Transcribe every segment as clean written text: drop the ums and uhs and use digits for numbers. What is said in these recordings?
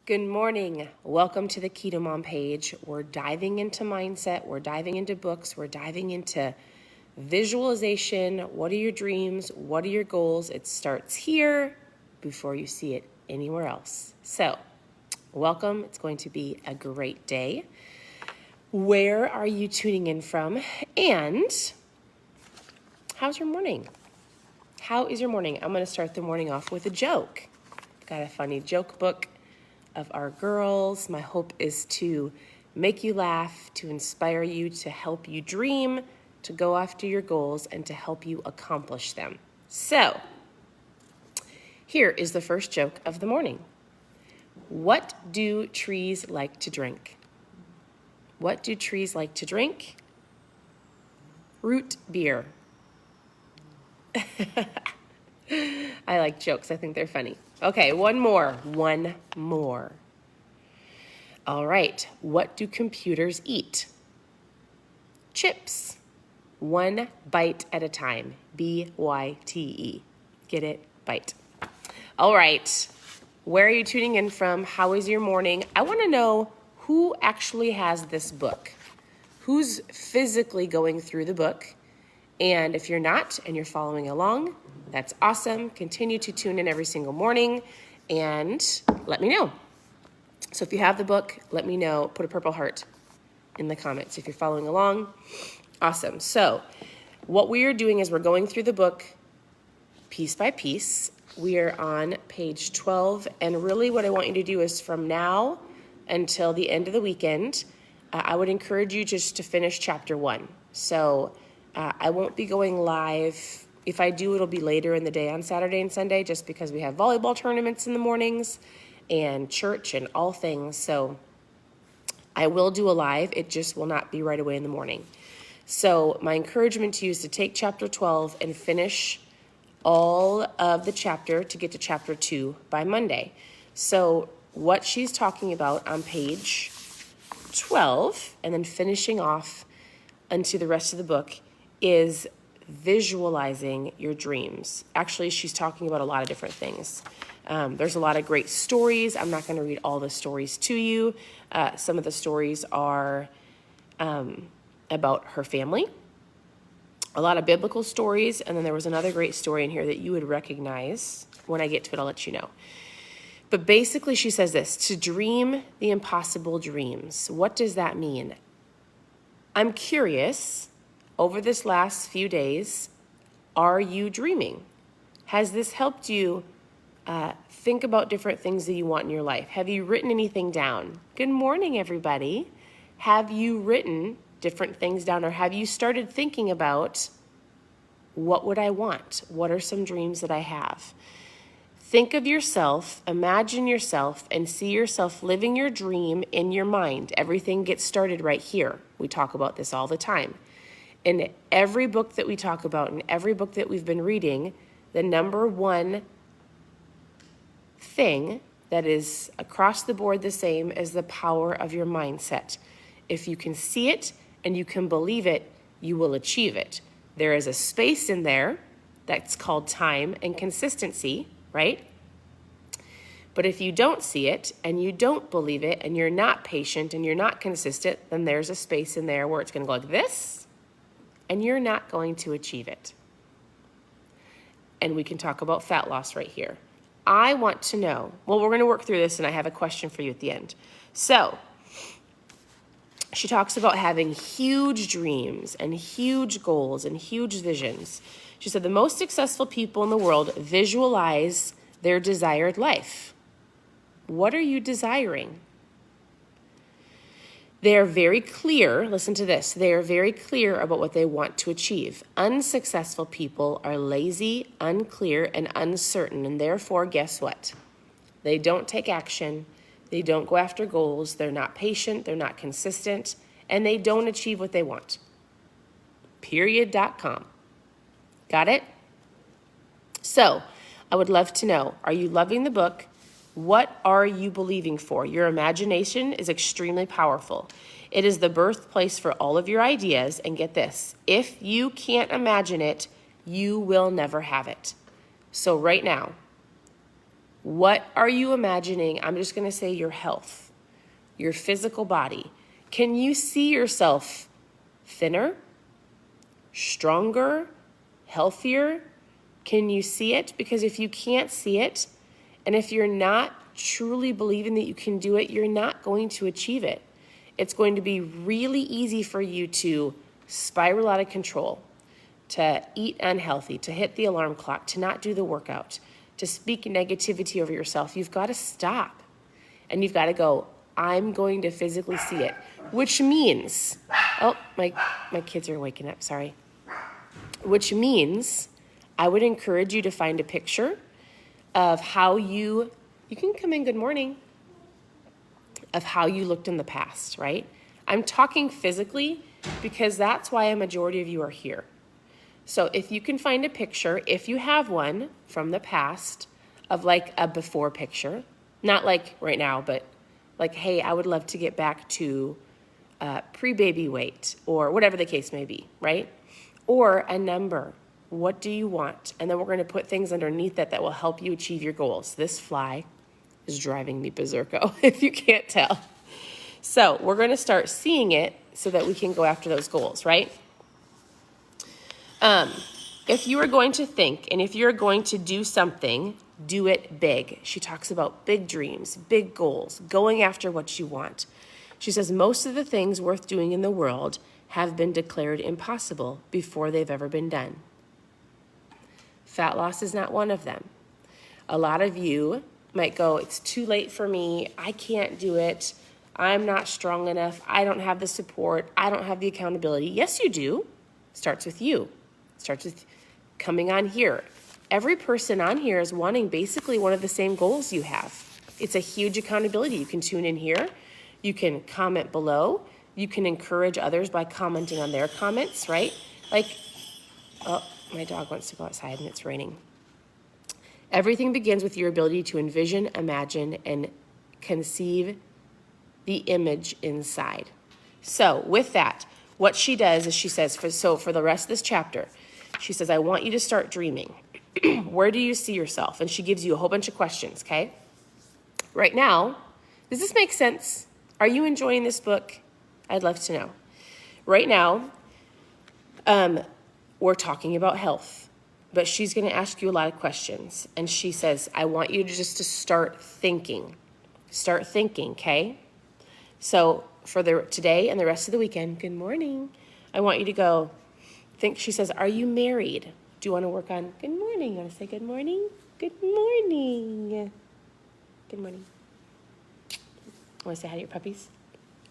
Good morning. Welcome to the Keto Mom page. We're diving into mindset. We're diving into books. We're diving into visualization. What are your dreams? What are your goals? It starts here before you see it anywhere else. So, welcome. It's going to be a great day. Where are you tuning in from? And how's your morning? How is your morning? I'm going to start the morning off with a joke. I've got a funny joke book of our girls. My hope is to make you laugh, to inspire you, to help you dream, to go after your goals, and to help you accomplish them. So, here is the first joke of the morning. What do trees like to drink? What do trees like to drink? Root beer. I like jokes. I think they're funny. Okay, one more. All right. What do computers eat? Chips. One bite at a time. B-Y-T-E. Get it? Bite. All right. Where are you tuning in from? How is your morning? I want to know who actually has this book. Who's physically going through the book? And if you're not and you're following along, that's awesome. Continue to tune in every single morning and let me know. So if you have the book, let me know. Put a purple heart in the comments if you're following along. Awesome. So what we are doing is we're going through the book piece by piece. We are on page 12. And really what I want you to do is from now until the end of the weekend, I would encourage you just to finish chapter 1. So I won't be going live. If I do, it'll be later in the day on Saturday and Sunday just because we have volleyball tournaments in the mornings and church and all things. So I will do a live. It just will not be right away in the morning. So my encouragement to you is to take chapter 12 and finish all of the chapter to get to chapter 2 by Monday. So what she's talking about on page 12 and then finishing off into the rest of the book is visualizing your dreams. Actually, she's talking about a lot of different things. There's a lot of great stories. I'm not going to read all the stories to you. Some of the stories are about her family, a lot of biblical stories, and then there was another great story in here that you would recognize. When I get to it, I'll let you know. But basically, she says this, to dream the impossible dreams. What does that mean? I'm curious, over this last few days, are you dreaming? Has this helped you think about different things that you want in your life? Have you written anything down? Good morning, everybody. Have you written different things down, or have you started thinking about what would I want? What are some dreams that I have? Think of yourself, imagine yourself, and see yourself living your dream in your mind. Everything gets started right here. We talk about this all the time. In every book that we talk about, in every book that we've been reading, the number one thing that is across the board the same is the power of your mindset. If you can see it and you can believe it, you will achieve it. There is a space in there that's called time and consistency, right? But if you don't see it and you don't believe it and you're not patient and you're not consistent, then there's a space in there where it's going to go like this and you're not going to achieve it. And we can talk about fat loss right here. I want to know, well, we're going to work through this and I have a question for you at the end. So she talks about having huge dreams and huge goals and huge visions. She said the most successful people in the world visualize their desired life. What are you desiring? They are very clear, listen to this, they are very clear about what they want to achieve. Unsuccessful people are lazy, unclear, and uncertain, and therefore, guess what? They don't take action, they don't go after goals, they're not patient, they're not consistent, and they don't achieve what they want. Period.com. Got it? So, I would love to know, are you loving the book? What are you believing for? Your imagination is extremely powerful. It is the birthplace for all of your ideas. And get this, if you can't imagine it, you will never have it. So right now, What are you imagining? I'm just going to say your health, your physical body. Can you see yourself thinner, stronger, healthier? Can you see it? Because if you can't see it, and if you're not truly believing that you can do it, you're not going to achieve it. It's going to be really easy for you to spiral out of control, to eat unhealthy, to hit the alarm clock, to not do the workout, to speak negativity over yourself. You've got to stop. And you've got to go, I'm going to physically see it. Which means, oh, my kids are waking up, sorry. Which means I would encourage you to find a picture of how you can come in, good morning, of how you looked in the past, right? I'm talking physically because that's why a majority of you are here. So if you can find a picture, if you have one from the past of like a before picture, not like right now, but like, hey, I would love to get back to pre-baby weight or whatever the case may be, right? Or a number. What do you want? And then we're going to put things underneath that will help you achieve your goals. This fly is driving me berserko, if you can't tell. So we're going to start seeing it so that we can go after those goals, right? If you are going to think and if you're going to do something, do it big. She talks about big dreams, big goals, going after what you want. She says most of the things worth doing in the world have been declared impossible before they've ever been done. Fat loss is not one of them. A lot of you might go, it's too late for me. I can't do it. I'm not strong enough. I don't have the support. I don't have the accountability. Yes, you do. Starts with you. Starts with coming on here. Every person on here is wanting basically one of the same goals you have. It's a huge accountability. You can tune in here. You can comment below. You can encourage others by commenting on their comments, right? Like, oh, my dog wants to go outside and it's raining. Everything begins with your ability to envision, imagine, and conceive the image inside. So with that, what she does is she says, for the rest of this chapter, she says, I want you to start dreaming. Where do you see yourself? And she gives you a whole bunch of questions, okay? Right now, does this make sense? Are you enjoying this book? I'd love to know. Right now, we're talking about health, but she's going to ask you a lot of questions. And she says, I want you to start thinking. Start thinking, okay? So for today and the rest of the weekend, good morning, I want you to go think. She says, are you married? Do you want to work on good morning? You want to say good morning? Good morning. Good morning. Want to say hi to your puppies?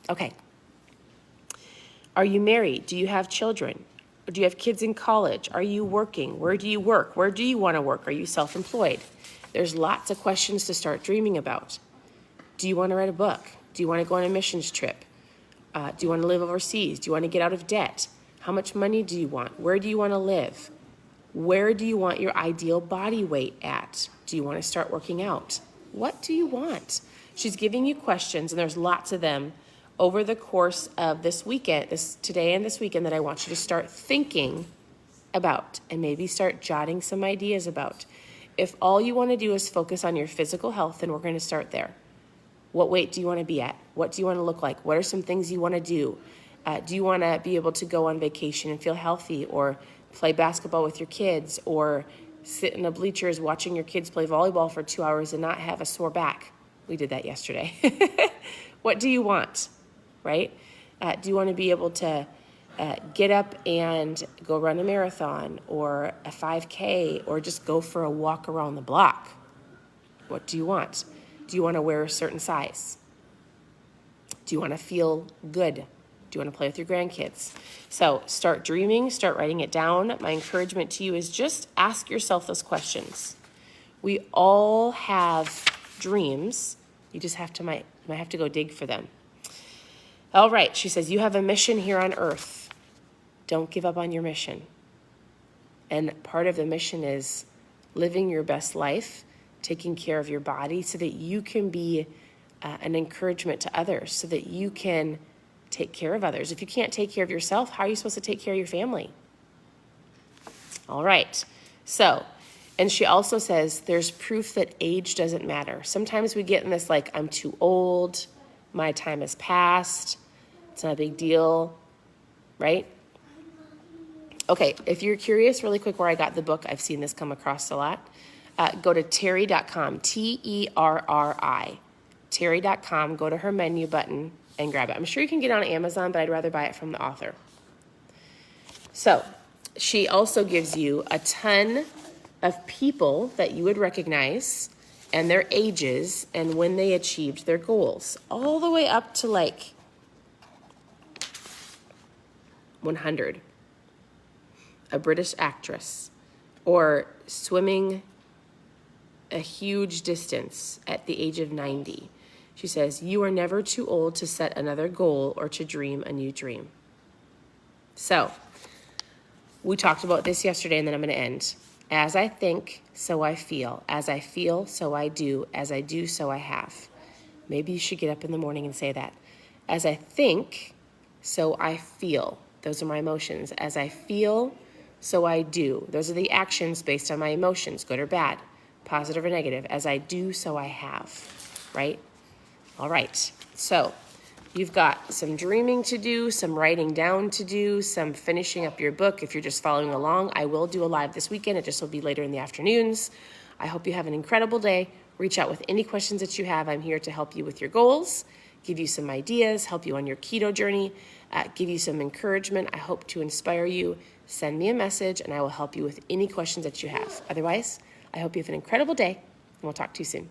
Okay. Are you married? Do you have children? Or do you have kids in college? Are you working? Where do you work? Where do you want to work? Are you self-employed? There's lots of questions to start dreaming about. Do you want to write a book? Do you want to go on a missions trip? Do you want to live overseas? Do you want to get out of debt? How much money do you want? Where do you want to live? Where do you want your ideal body weight at? Do you want to start working out? What do you want? She's giving you questions, and there's lots of them over the course of this weekend, today and this weekend, that I want you to start thinking about and maybe start jotting some ideas about. If all you want to do is focus on your physical health, then we're going to start there. What weight do you want to be at? What do you want to look like? What are some things you want to do? Do you want to be able to go on vacation and feel healthy, or play basketball with your kids, or sit in the bleachers watching your kids play volleyball for 2 hours and not have a sore back? We did that yesterday. What do you want, right? Do you want to be able to get up and go run a marathon or a 5K, or just go for a walk around the block? What do you want? Do you want to wear a certain size? Do you want to feel good? Do you want to play with your grandkids? So start dreaming, start writing it down. My encouragement to you is just ask yourself those questions. We all have dreams. You just might have to go dig for them. All right, she says, you have a mission here on earth. Don't give up on your mission. And part of the mission is living your best life, taking care of your body so that you can be an encouragement to others, so that you can take care of others. If you can't take care of yourself, how are you supposed to take care of your family? All right. So And she also says there's proof that age doesn't matter. Sometimes we get in this like, I'm too old, my time has passed, it's not a big deal, right? Okay, if you're curious really quick where I got the book, I've seen this come across a lot. Go to Terri.com, Terri. Terri.com, go to her menu button and grab it. I'm sure you can get it on Amazon, but I'd rather buy it from the author. So she also gives you a ton of people that you would recognize and their ages and when they achieved their goals, all the way up to like 100. A British actress, or swimming a huge distance at the age of 90. She says, you are never too old to set another goal or to dream a new dream. So, we talked about this yesterday, and then I'm going to end. As I think, so I feel. As I feel, so I do. As I do, so I have. Maybe you should get up in the morning and say that. As I think, so I feel. Those are my emotions. As I feel, so I do. Those are the actions based on my emotions, good or bad, positive or negative. As I do, so I have, right? All right. So you've got some dreaming to do, some writing down to do, some finishing up your book. If you're just following along, I will do a live this weekend. It just will be later in the afternoons. I hope you have an incredible day. Reach out with any questions that you have. I'm here to help you with your goals, give you some ideas, help you on your keto journey, give you some encouragement. I hope to inspire you. Send me a message, and I will help you with any questions that you have. Otherwise, I hope you have an incredible day, and we'll talk to you soon.